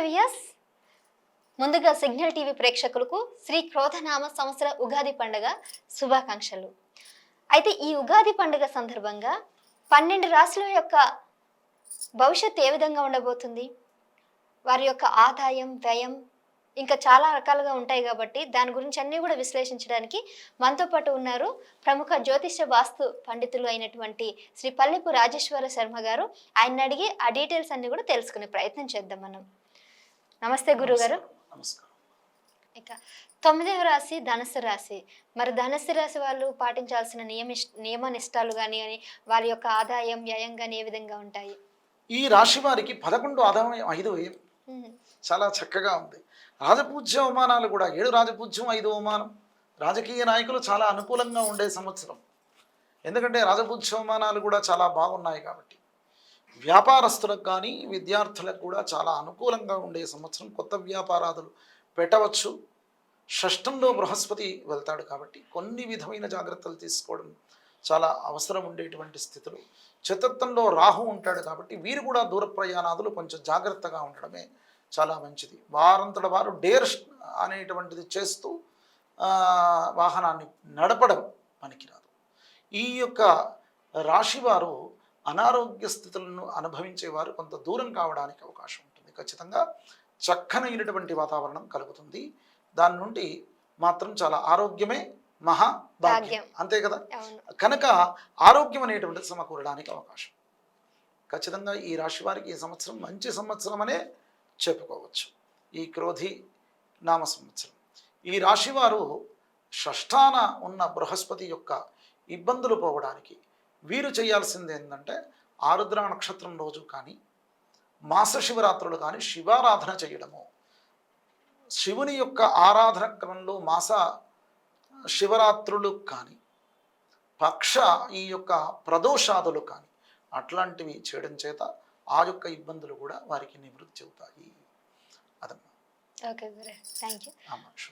వియస్ ముందుగా signal TV ప్రేక్షకులకు శ్రీ క్రోధనామ సంవత్సర ఉగాది పండుగ శుభాకాంక్షలు. అయితే ఈ ఉగాది పండుగ సందర్భంగా 12 రాశుల యొక్క భవిష్యత్తు ఏ విధంగా ఉండబోతుంది, వారి యొక్క ఆదాయం వ్యయం ఇంకా చాలా రకాలుగా ఉంటాయి కాబట్టి దాని గురించి అన్నీ కూడా విశ్లేషించడానికి మనతో పాటు ఉన్నారు ప్రముఖ జ్యోతిష్య వాస్తు పండితులు అయినటువంటి శ్రీ పల్లెపు రాజేశ్వర శర్మ గారు. ఆయన అడిగి ఆ డీటెయిల్స్ అన్ని కూడా తెలుసుకునే ప్రయత్నం చేద్దాం మనం. నమస్తే గురుగారు. నమస్కారం. ఇక 9వ రాశి ధనుసు రాశి. మరి ధనుసు రాశి వాళ్ళు పాటించాల్సిన నియమ నిష్టాలు కానీ వారి యొక్క ఆదాయం వ్యయం కానీ ఏ విధంగా ఉంటాయి? ఈ రాశి వారికి 11 ఆదాయం 5 వ్యయం చాలా చక్కగా ఉంది. రాజపూజ్య అవమానాలు కూడా 7 రాజపూజ్యం 5 అవమానం. రాజకీయ నాయకులు చాలా అనుకూలంగా ఉండే సంవత్సరం, ఎందుకంటే రాజపూజ్య అవమానాలు కూడా చాలా బాగున్నాయి కాబట్టి. వ్యాపారస్తులకు కానీ విద్యార్థులకు కూడా చాలా అనుకూలంగా ఉండే సంవత్సరం. కొత్త వ్యాపారాదులు పెట్టవచ్చు. షష్టంలో బృహస్పతి వెళ్తాడు కాబట్టి కొన్ని విధమైన జాగ్రత్తలు తీసుకోవడం చాలా అవసరం ఉండేటువంటి స్థితులు. చతుర్థంలో రాహు ఉంటాడు కాబట్టి వీరు కూడా దూర ప్రయాణాదులు కొంచెం జాగ్రత్తగా ఉండడమే చాలా మంచిది. వారంతట వారు డేర్ అనేటువంటిది చేస్తూ వాహనాన్ని నడపడం పనికిరాదు. ఈ యొక్క రాశివారు అనారోగ్య స్థితులను అనుభవించేవారు కొంత దూరం కావడానికి అవకాశం ఉంటుంది. ఖచ్చితంగా చక్కనైనటువంటి వాతావరణం కలుగుతుంది. దాని నుండి మాత్రం చాలా ఆరోగ్యమే మహాభాగ్యం, అంతే కదా. కనుక ఆరోగ్యం అనేటువంటిది సమకూరడానికి అవకాశం. ఖచ్చితంగా ఈ రాశి వారికి ఈ సంవత్సరం మంచి సంవత్సరం అనే చెప్పుకోవచ్చు. ఈ క్రోధి నామ సంవత్సరం ఈ రాశివారు షష్ఠాన ఉన్న బృహస్పతి యొక్క ఇబ్బందులు పోవడానికి వీరు చేయాల్సింది ఏంటంటే ఆరుద్ర నక్షత్రం రోజు కానీ మాస శివరాత్రులు కానీ శివారాధన చేయడము. శివుని యొక్క ఆరాధన క్రమంలో మాస శివరాత్రులు కానీ పక్ష ఈ యొక్క ప్రదోషాదులు కానీ అట్లాంటివి చేయడం చేత ఆ యొక్క ఇబ్బందులు కూడా వారికి నివృత్తి అవుతాయి. అదమ్మా. ఓకే గురు, థ్యాంక్ యూ.